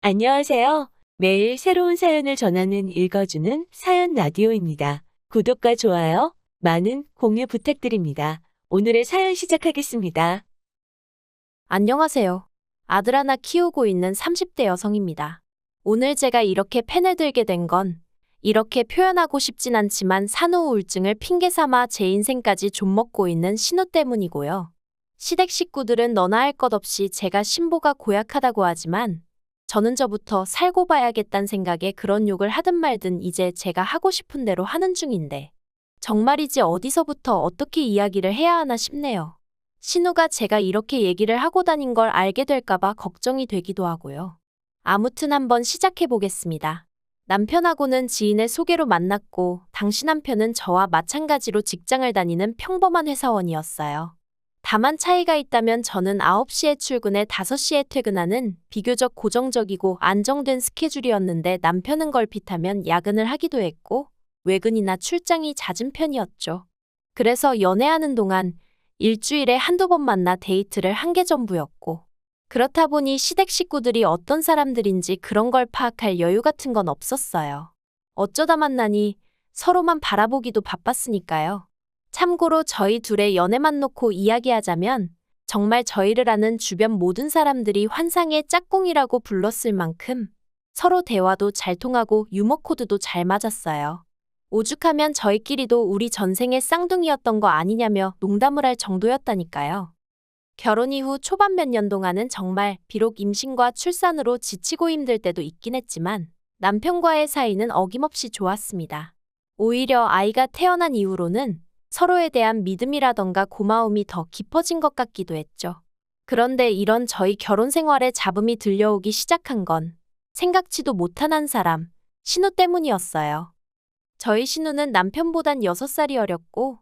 안녕하세요. 매일 새로운 사연을 전하는 읽어주는 사연 라디오입니다. 구독과 좋아요, 많은 공유 부탁드립니다. 오늘의 사연 시작하겠습니다. 안녕하세요. 아들 하나 키우고 있는 30대 여성입니다. 오늘 제가 이렇게 펜을 들게 된 건 이렇게 표현하고 싶진 않지만 산후 우울증을 핑계 삼아 제 인생까지 좀먹고 있는 신우 때문이고요. 시댁 식구들은 너나 할 것 없이 제가 신보가 고약하다고 하지만 저는 저부터 살고 봐야겠다는 생각에 그런 욕을 하든 말든 이제 제가 하고 싶은 대로 하는 중인데 정말이지 어디서부터 어떻게 이야기를 해야 하나 싶네요. 신우가 제가 이렇게 얘기를 하고 다닌 걸 알게 될까봐 걱정이 되기도 하고요. 아무튼 한번 시작해 보겠습니다. 남편하고는 지인의 소개로 만났고 당시 남편은 저와 마찬가지로 직장을 다니는 평범한 회사원이었어요. 다만 차이가 있다면 저는 9시에 출근해 5시에 퇴근하는 비교적 고정적이고 안정된 스케줄이었는데 남편은 걸핏하면 야근을 하기도 했고 외근이나 출장이 잦은 편이었죠. 그래서 연애하는 동안 일주일에 한두 번 만나 데이트를 한 게 전부였고 그렇다 보니 시댁 식구들이 어떤 사람들인지 그런 걸 파악할 여유 같은 건 없었어요. 어쩌다 만나니 서로만 바라보기도 바빴으니까요. 참고로 저희 둘의 연애만 놓고 이야기하자면 정말 저희를 아는 주변 모든 사람들이 환상의 짝꿍이라고 불렀을 만큼 서로 대화도 잘 통하고 유머 코드도 잘 맞았어요. 오죽하면 저희끼리도 우리 전생의 쌍둥이였던 거 아니냐며 농담을 할 정도였다니까요. 결혼 이후 초반 몇 년 동안은 정말 비록 임신과 출산으로 지치고 힘들 때도 있긴 했지만 남편과의 사이는 어김없이 좋았습니다. 오히려 아이가 태어난 이후로는 서로에 대한 믿음이라던가 고마움이 더 깊어진 것 같기도 했죠. 그런데 이런 저희 결혼 생활에 잡음이 들려오기 시작한 건 생각지도 못한 한 사람, 신우 때문이었어요. 저희 신우는 남편보단 6살이 어렸고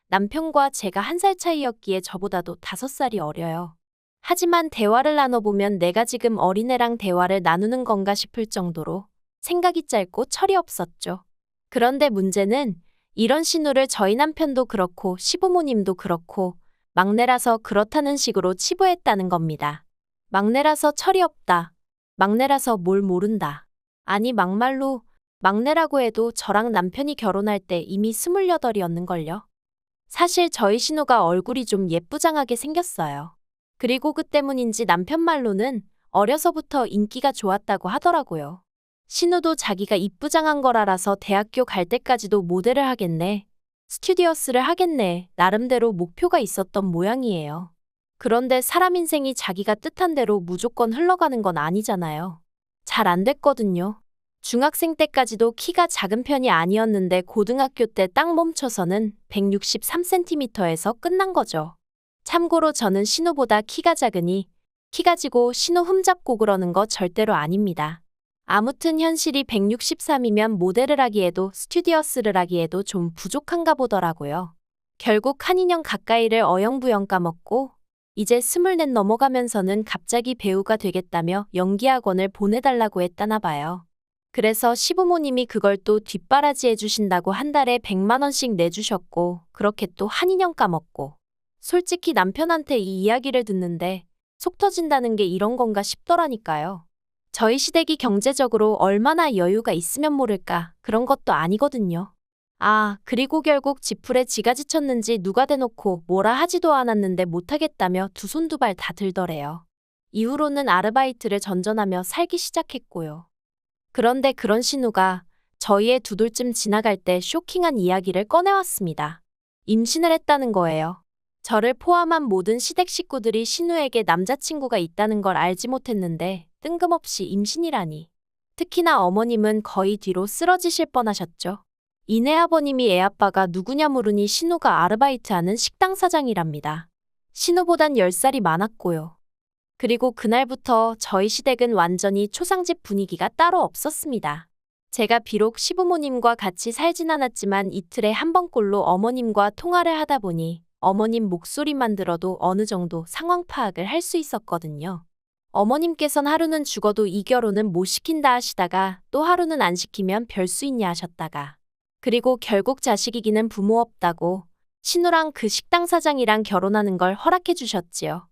남편과 제가 1살 차이였기에 저보다도 5살이 어려요. 하지만 대화를 나눠보면 내가 지금 어린애랑 대화를 나누는 건가 싶을 정도로 생각이 짧고 철이 없었죠. 그런데 문제는 이런 신우를 저희 남편도 그렇고 시부모님도 그렇고 막내라서 그렇다는 식으로 치부했다는 겁니다. 막내라서 철이 없다. 막내라서 뭘 모른다. 아니 막말로 막내라고 해도 저랑 남편이 결혼할 때 이미 28이었는걸요. 사실 저희 신우가 얼굴이 좀 예쁘장하게 생겼어요. 그리고 그 때문인지 남편 말로는 어려서부터 인기가 좋았다고 하더라고요. 신우도 자기가 이쁘장한 걸 알아서 대학교 갈 때까지도 모델을 하겠네, 스튜디오스를 하겠네, 나름대로 목표가 있었던 모양이에요. 그런데 사람 인생이 자기가 뜻한 대로 무조건 흘러가는 건 아니잖아요. 잘 안 됐거든요. 중학생 때까지도 키가 작은 편이 아니었는데 고등학교 때 딱 멈춰서는 163cm에서 끝난 거죠. 참고로 저는 신우보다 키가 작으니 키 가지고 신우 흠잡고 그러는 거 절대로 아닙니다. 아무튼 현실이 163이면 모델을 하기에도 스튜디오스를 하기에도 좀 부족한가 보더라고요. 결국 한 2년 가까이를 어영부영 까먹고 이제 24 넘어가면서는 갑자기 배우가 되겠다며 연기학원을 보내달라고 했다나 봐요. 그래서 시부모님이 그걸 또 뒷바라지 해주신다고 한 달에 100만 원씩 내주셨고 그렇게 또 한 2년 까먹고 솔직히 남편한테 이 이야기를 듣는데 속 터진다는 게 이런 건가 싶더라니까요. 저희 시댁이 경제적으로 얼마나 여유가 있으면 모를까 그런 것도 아니거든요. 아, 그리고 결국 지풀에 지가 지쳤는지 누가 대놓고 뭐라 하지도 않았는데 못하겠다며 두 손 두 발 다 들더래요. 이후로는 아르바이트를 전전하며 살기 시작했고요. 그런데 그런 신우가 저희의 2돌쯤 지나갈 때 쇼킹한 이야기를 꺼내왔습니다. 임신을 했다는 거예요. 저를 포함한 모든 시댁 식구들이 신우에게 남자친구가 있다는 걸 알지 못했는데 뜬금없이 임신이라니. 특히나 어머님은 거의 뒤로 쓰러지실 뻔하셨죠. 이내 아버님이 애 아빠가 누구냐 물으니 신우가 아르바이트하는 식당 사장이랍니다. 신우보단 10살이 많았고요. 그리고 그날부터 저희 시댁은 완전히 초상집 분위기가 따로 없었습니다. 제가 비록 시부모님과 같이 살진 않았지만 이틀에 한 번꼴로 어머님과 통화를 하다 보니 어머님 목소리만 들어도 어느 정도 상황 파악을 할 수 있었거든요. 어머님께선 하루는 죽어도 이 결혼은 못 시킨다 하시다가 또 하루는 안 시키면 별 수 있냐 하셨다가 그리고 결국 자식 이기는 부모 없다고 신우랑 그 식당 사장이랑 결혼하는 걸 허락해 주셨지요.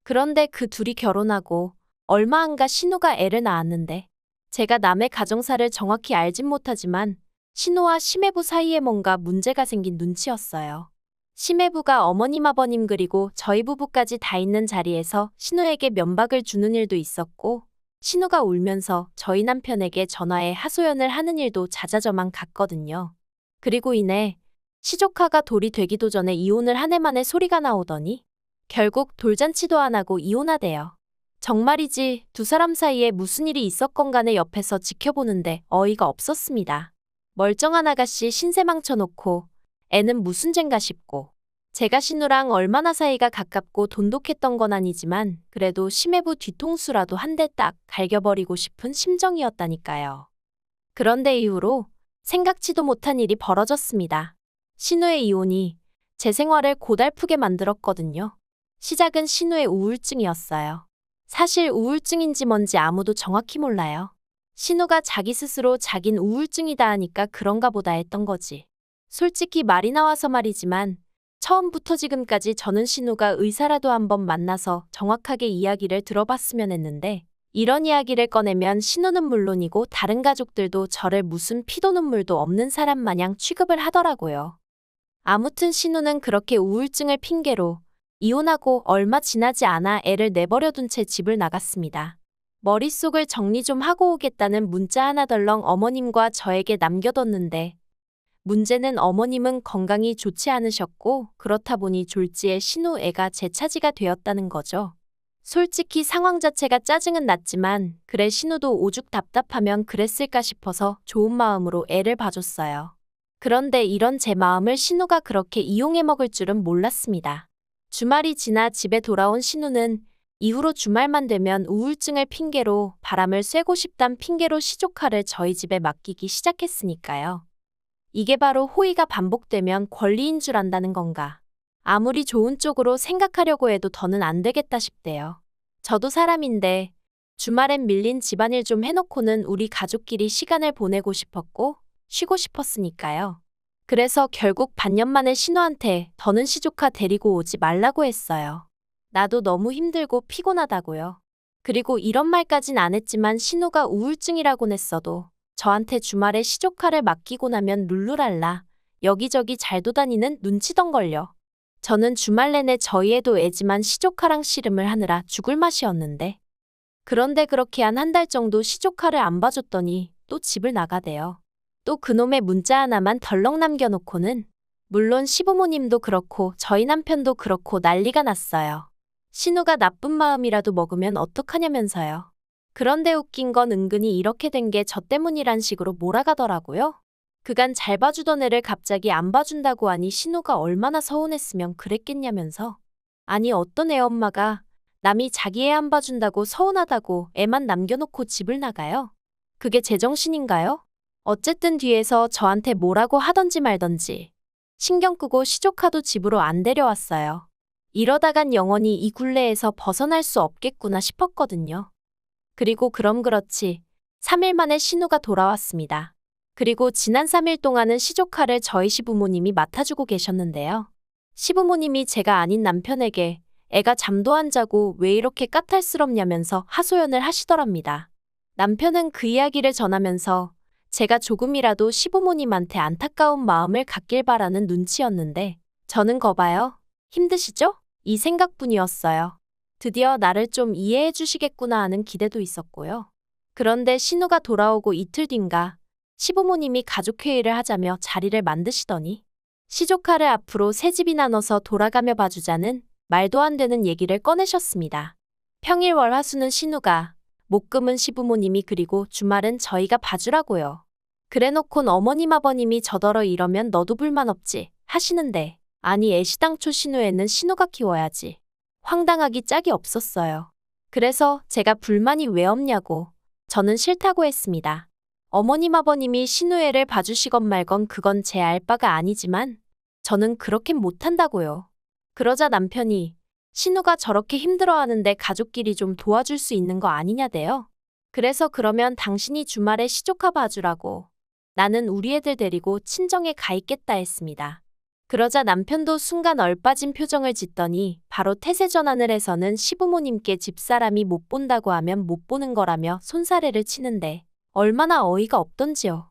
그런데 그 둘이 결혼하고 얼마 안가 신우가 애를 낳았는데 제가 남의 가정사를 정확히 알진 못하지만 신우와 심해부 사이에 뭔가 문제가 생긴 눈치였어요. 심해부가 어머님 아버님 그리고 저희 부부까지 다 있는 자리에서 신우에게 면박을 주는 일도 있었고 신우가 울면서 저희 남편에게 전화해 하소연을 하는 일도 잦아져만 갔거든요. 그리고 이내 시조카가 돌이 되기도 전에 이혼을 한 해 만에 소리가 나오더니 결국 돌잔치도 안 하고 이혼하대요. 정말이지 두 사람 사이에 무슨 일이 있었건 간에 옆에서 지켜보는데 어이가 없었습니다. 멀쩡한 아가씨 신세 망쳐놓고 애는 무슨 젠가 싶고 제가 신우랑 얼마나 사이가 가깝고 돈독했던 건 아니지만 그래도 심해부 뒤통수라도 한 대 딱 갈겨버리고 싶은 심정이었다니까요. 그런데 이후로 생각지도 못한 일이 벌어졌습니다. 신우의 이혼이 제 생활을 고달프게 만들었거든요. 시작은 신우의 우울증이었어요. 사실 우울증인지 뭔지 아무도 정확히 몰라요. 신우가 자기 스스로 자긴 우울증이다 하니까 그런가 보다 했던 거지. 솔직히 말이 나와서 말이지만 처음부터 지금까지 저는 신우가 의사라도 한번 만나서 정확하게 이야기를 들어봤으면 했는데 이런 이야기를 꺼내면 신우는 물론이고 다른 가족들도 저를 무슨 피도 눈물도 없는 사람 마냥 취급을 하더라고요. 아무튼 신우는 그렇게 우울증을 핑계로 이혼하고 얼마 지나지 않아 애를 내버려둔 채 집을 나갔습니다. 머릿속을 정리 좀 하고 오겠다는 문자 하나 덜렁 어머님과 저에게 남겨뒀는데 문제는 어머님은 건강이 좋지 않으셨고 그렇다 보니 졸지에 신우 애가 제 차지가 되었다는 거죠. 솔직히 상황 자체가 짜증은 났지만 그래 신우도 오죽 답답하면 그랬을까 싶어서 좋은 마음으로 애를 봐줬어요. 그런데 이런 제 마음을 신우가 그렇게 이용해 먹을 줄은 몰랐습니다. 주말이 지나 집에 돌아온 신우는 이후로 주말만 되면 우울증을 핑계로 바람을 쐬고 싶단 핑계로 시조카를 저희 집에 맡기기 시작했으니까요. 이게 바로 호의가 반복되면 권리인 줄 안다는 건가. 아무리 좋은 쪽으로 생각하려고 해도 더는 안 되겠다 싶대요. 저도 사람인데 주말엔 밀린 집안일 좀 해놓고는 우리 가족끼리 시간을 보내고 싶었고 쉬고 싶었으니까요. 그래서 결국 반년 만에 신우한테 더는 시조카 데리고 오지 말라고 했어요. 나도 너무 힘들고 피곤하다고요. 그리고 이런 말까진 안 했지만 신우가 우울증이라곤 했어도 저한테 주말에 시조카를 맡기고 나면 룰루랄라 여기저기 잘 도다니는 눈치던걸요. 저는 주말 내내 저희 애도 애지만 시조카랑 씨름을 하느라 죽을 맛이었는데 그런데 그렇게 한 달 정도 시조카를 안 봐줬더니 또 집을 나가대요. 또 그놈의 문자 하나만 덜렁 남겨놓고는 물론 시부모님도 그렇고 저희 남편도 그렇고 난리가 났어요. 신우가 나쁜 마음이라도 먹으면 어떡하냐면서요. 그런데 웃긴 건 은근히 이렇게 된 게 저 때문이란 식으로 몰아가더라고요. 그간 잘 봐주던 애를 갑자기 안 봐준다고 하니 신우가 얼마나 서운했으면 그랬겠냐면서. 아니 어떤 애 엄마가 남이 자기 애 안 봐준다고 서운하다고 애만 남겨놓고 집을 나가요? 그게 제정신인가요? 어쨌든 뒤에서 저한테 뭐라고 하던지 말던지 신경 끄고 시조카도 집으로 안 데려왔어요. 이러다간 영원히 이 굴레에서 벗어날 수 없겠구나 싶었거든요. 그리고 그럼 그렇지 3일 만에 신우가 돌아왔습니다. 그리고 지난 3일 동안은 시조카를 저희 시부모님이 맡아주고 계셨는데요. 시부모님이 제가 아닌 남편에게 애가 잠도 안 자고 왜 이렇게 까탈스럽냐면서 하소연을 하시더랍니다. 남편은 그 이야기를 전하면서 제가 조금이라도 시부모님한테 안타까운 마음을 갖길 바라는 눈치였는데 저는 거봐요. 힘드시죠? 이 생각뿐이었어요. 드디어 나를 좀 이해해 주시겠구나 하는 기대도 있었고요. 그런데 신우가 돌아오고 이틀 뒤인가 시부모님이 가족회의를 하자며 자리를 만드시더니 시조카를 앞으로 새 집이나 넣어서 돌아가며 봐주자는 말도 안 되는 얘기를 꺼내셨습니다. 평일 월화수는 신우가 목금은 시부모님이 그리고 주말은 저희가 봐주라고요. 그래놓곤 어머님 아버님이 저더러 이러면 너도 불만 없지 하시는데 아니 애시당초 신우애는 신우가 키워야지. 황당하기 짝이 없었어요. 그래서 제가 불만이 왜 없냐고 저는 싫다고 했습니다. 어머님 아버님이 신우애를 봐주시건 말건 그건 제 알 바가 아니지만 저는 그렇게 못한다고요. 그러자 남편이 신우가 저렇게 힘들어하는데 가족끼리 좀 도와줄 수 있는 거 아니냐대요. 그래서 그러면 당신이 주말에 시조카 봐주라고 나는 우리 애들 데리고 친정에 가 있겠다 했습니다. 그러자 남편도 순간 얼빠진 표정을 짓더니 바로 태세 전환을 해서는 시부모님께 집사람이 못 본다고 하면 못 보는 거라며 손사래를 치는데 얼마나 어이가 없던지요.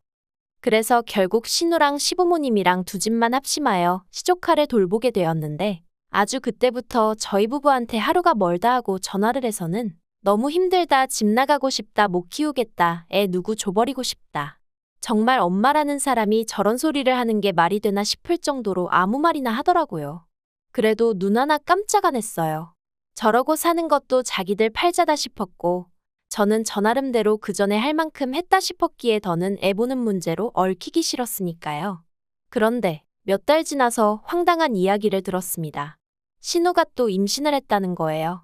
그래서 결국 신우랑 시부모님이랑 두 집만 합심하여 시조카를 돌보게 되었는데 아주 그때부터 저희 부부한테 하루가 멀다 하고 전화를 해서는 너무 힘들다, 집 나가고 싶다, 못 키우겠다, 애 누구 줘버리고 싶다. 정말 엄마라는 사람이 저런 소리를 하는 게 말이 되나 싶을 정도로 아무 말이나 하더라고요. 그래도 눈 하나 깜짝 안 했어요. 저러고 사는 것도 자기들 팔자다 싶었고 저는 저 나름대로 그 전에 할 만큼 했다 싶었기에 더는 애 보는 문제로 얽히기 싫었으니까요. 그런데 몇 달 지나서 황당한 이야기를 들었습니다. 신우가 또 임신을 했다는 거예요.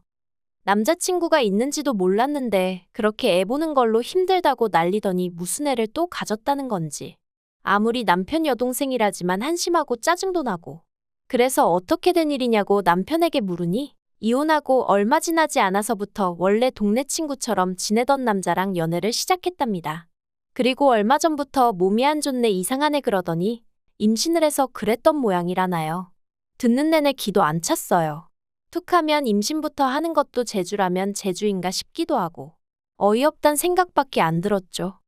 남자친구가 있는지도 몰랐는데 그렇게 애 보는 걸로 힘들다고 난리더니 무슨 애를 또 가졌다는 건지. 아무리 남편 여동생이라지만 한심하고 짜증도 나고. 그래서 어떻게 된 일이냐고 남편에게 물으니 이혼하고 얼마 지나지 않아서부터 원래 동네 친구처럼 지내던 남자랑 연애를 시작했답니다. 그리고 얼마 전부터 몸이 안 좋네 이상하네 그러더니 임신을 해서 그랬던 모양이라나요. 듣는 내내 기도 안 찼어요. 툭하면 임신부터 하는 것도 재주라면 재주인가 싶기도 하고 어이없단 생각밖에 안 들었죠.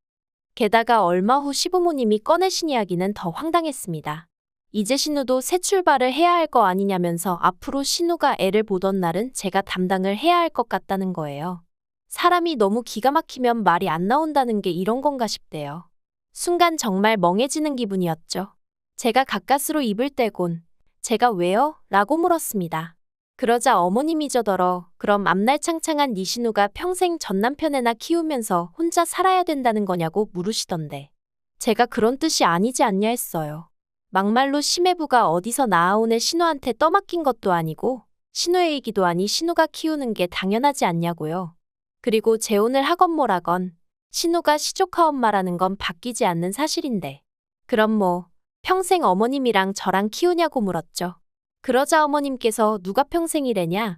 게다가 얼마 후 시부모님이 꺼내신 이야기는 더 황당했습니다. 이제 신우도 새 출발을 해야 할 거 아니냐면서 앞으로 신우가 애를 보던 날은 제가 담당을 해야 할 것 같다는 거예요. 사람이 너무 기가 막히면 말이 안 나온다는 게 이런 건가 싶대요. 순간 정말 멍해지는 기분이었죠. 제가 가까스로 입을 떼곤 제가 왜요? 라고 물었습니다. 그러자 어머님이 저더러 그럼 앞날 창창한 네 신우가 평생 전 남편애나 키우면서 혼자 살아야 된다는 거냐고 물으시던데 제가 그런 뜻이 아니지 않냐 했어요. 막말로 심해부가 어디서 낳아온 애 신우한테 떠맡긴 것도 아니고 신우애이기도 하니 신우가 키우는 게 당연하지 않냐고요. 그리고 재혼을 하건 뭐라건 신우가 시조카 엄마라는 건 바뀌지 않는 사실인데 그럼 뭐 평생 어머님이랑 저랑 키우냐고 물었죠. 그러자 어머님께서 누가 평생이래냐?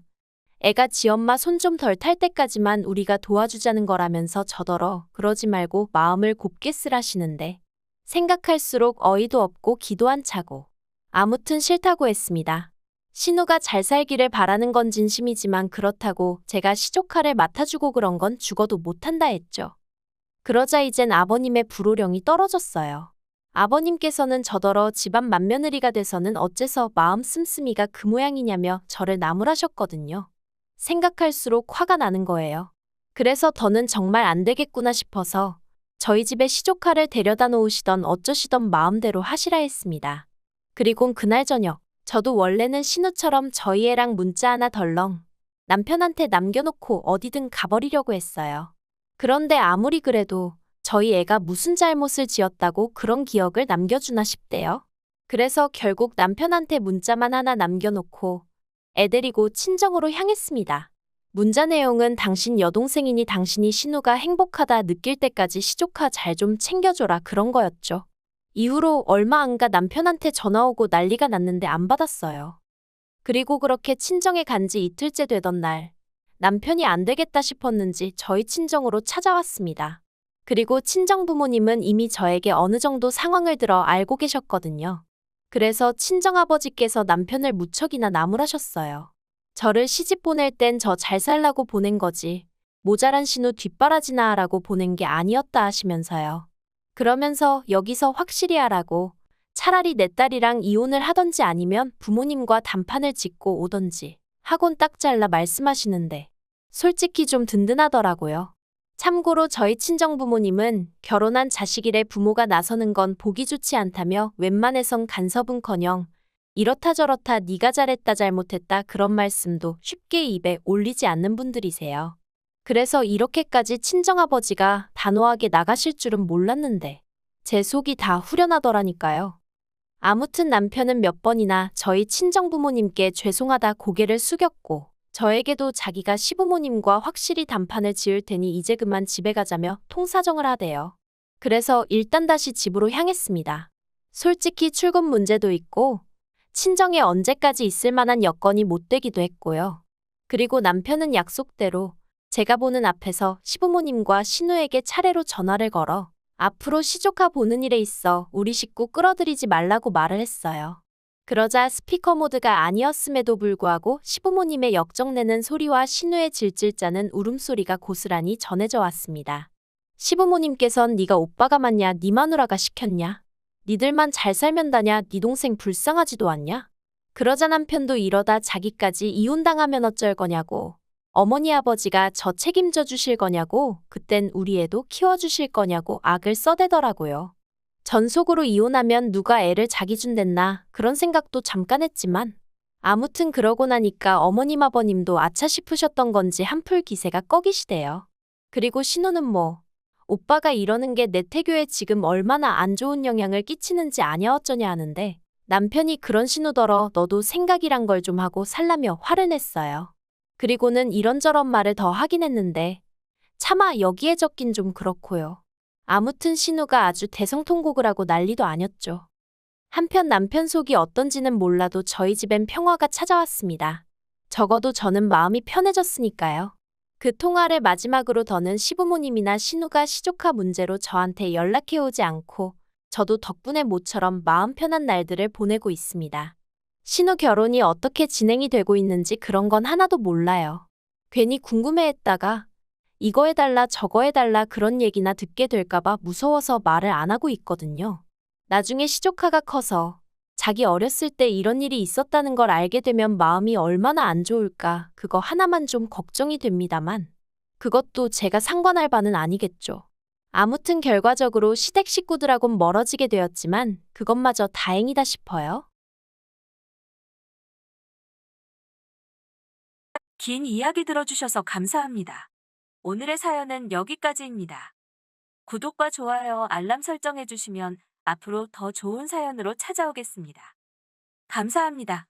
애가 지 엄마 손 좀 덜 탈 때까지만 우리가 도와주자는 거라면서 저더러 그러지 말고 마음을 곱게 쓰라시는데 생각할수록 어이도 없고 기도 안 차고 아무튼 싫다고 했습니다. 신우가 잘 살기를 바라는 건 진심이지만 그렇다고 제가 시조카를 맡아주고 그런 건 죽어도 못한다 했죠. 그러자 이젠 아버님의 불호령이 떨어졌어요. 아버님께서는 저더러 집안 맏며느리가 돼서는 어째서 마음 씀씀이가 그 모양이냐며 저를 나무라셨거든요. 생각할수록 화가 나는 거예요. 그래서 더는 정말 안 되겠구나 싶어서 저희 집에 시조카를 데려다 놓으시던 어쩌시던 마음대로 하시라 했습니다. 그리곤 그날 저녁 저도 원래는 신우처럼 저희 애랑 문자 하나 덜렁 남편한테 남겨놓고 어디든 가버리려고 했어요. 그런데 아무리 그래도 저희 애가 무슨 잘못을 지었다고 그런 기억을 남겨주나 싶대요. 그래서 결국 남편한테 문자만 하나 남겨놓고 애 데리고 친정으로 향했습니다. 문자 내용은 당신 여동생이니 당신이 신우가 행복하다 느낄 때까지 시조카 잘 좀 챙겨줘라 그런 거였죠. 이후로 얼마 안 가 남편한테 전화 오고 난리가 났는데 안 받았어요. 그리고 그렇게 친정에 간 지 이틀째 되던 날 남편이 안 되겠다 싶었는지 저희 친정으로 찾아왔습니다. 그리고 친정 부모님은 이미 저에게 어느 정도 상황을 들어 알고 계셨거든요. 그래서 친정아버지께서 남편을 무척이나 나무라셨어요. 저를 시집 보낼 땐 저 잘 살라고 보낸 거지 모자란 신우 뒷바라지나 하라고 보낸 게 아니었다 하시면서요. 그러면서 여기서 확실히 하라고 차라리 내 딸이랑 이혼을 하던지 아니면 부모님과 단판을 짓고 오던지 하곤 딱 잘라 말씀하시는데 솔직히 좀 든든하더라고요. 참고로 저희 친정부모님은 결혼한 자식이래 부모가 나서는 건 보기 좋지 않다며 웬만해선 간섭은커녕 이렇다 저렇다 네가 잘했다 잘못했다 그런 말씀도 쉽게 입에 올리지 않는 분들이세요. 그래서 이렇게까지 친정아버지가 단호하게 나가실 줄은 몰랐는데 제 속이 다 후련하더라니까요. 아무튼 남편은 몇 번이나 저희 친정부모님께 죄송하다 고개를 숙였고 저에게도 자기가 시부모님과 확실히 단판을 지을 테니 이제 그만 집에 가자며 통사정을 하대요. 그래서 일단 다시 집으로 향했습니다. 솔직히 출근 문제도 있고 친정에 언제까지 있을 만한 여건이 못 되기도 했고요. 그리고 남편은 약속대로 제가 보는 앞에서 시부모님과 신우에게 차례로 전화를 걸어 앞으로 시조카 보는 일에 있어 우리 식구 끌어들이지 말라고 말을 했어요. 그러자 스피커 모드가 아니었음에도 불구하고 시부모님의 역정내는 소리와 신우의 질질 짜는 울음소리가 고스란히 전해져 왔습니다. 시부모님께선 네가 오빠가 맞냐, 네 마누라가 시켰냐? 니들만 잘 살면 다냐, 네 동생 불쌍하지도 않냐? 그러자 남편도 이러다 자기까지 이혼당하면 어쩔 거냐고. 어머니 아버지가 저 책임져 주실 거냐고. 그땐 우리 애도 키워주실 거냐고 악을 써대더라고요. 전속으로 이혼하면 누가 애를 자기 준댔나 그런 생각도 잠깐 했지만 아무튼 그러고 나니까 어머님 아버님도 아차 싶으셨던 건지 한풀 기세가 꺼기시대요. 그리고 신우는 뭐 오빠가 이러는 게 내 태교에 지금 얼마나 안 좋은 영향을 끼치는지 아냐 어쩌냐 하는데 남편이 그런 신우더러 너도 생각이란 걸 좀 하고 살라며 화를 냈어요. 그리고는 이런저런 말을 더 하긴 했는데 차마 여기에 적긴 좀 그렇고요. 아무튼 신우가 아주 대성통곡을 하고 난리도 아니었죠. 한편 남편 속이 어떤지는 몰라도 저희 집엔 평화가 찾아왔습니다. 적어도 저는 마음이 편해졌으니까요. 그 통화를 마지막으로 더는 시부모님이나 신우가 시조카 문제로 저한테 연락해오지 않고 저도 덕분에 모처럼 마음 편한 날들을 보내고 있습니다. 신우 결혼이 어떻게 진행이 되고 있는지 그런 건 하나도 몰라요. 괜히 궁금해했다가 이거 해달라 저거 해달라 그런 얘기나 듣게 될까봐 무서워서 말을 안 하고 있거든요. 나중에 시조카가 커서 자기 어렸을 때 이런 일이 있었다는 걸 알게 되면 마음이 얼마나 안 좋을까 그거 하나만 좀 걱정이 됩니다만 그것도 제가 상관할 바는 아니겠죠. 아무튼 결과적으로 시댁 식구들하곤 멀어지게 되었지만 그것마저 다행이다 싶어요. 긴 이야기 들어주셔서 감사합니다. 오늘의 사연은 여기까지입니다. 구독과 좋아요, 알람 설정해주시면 앞으로 더 좋은 사연으로 찾아오겠습니다. 감사합니다.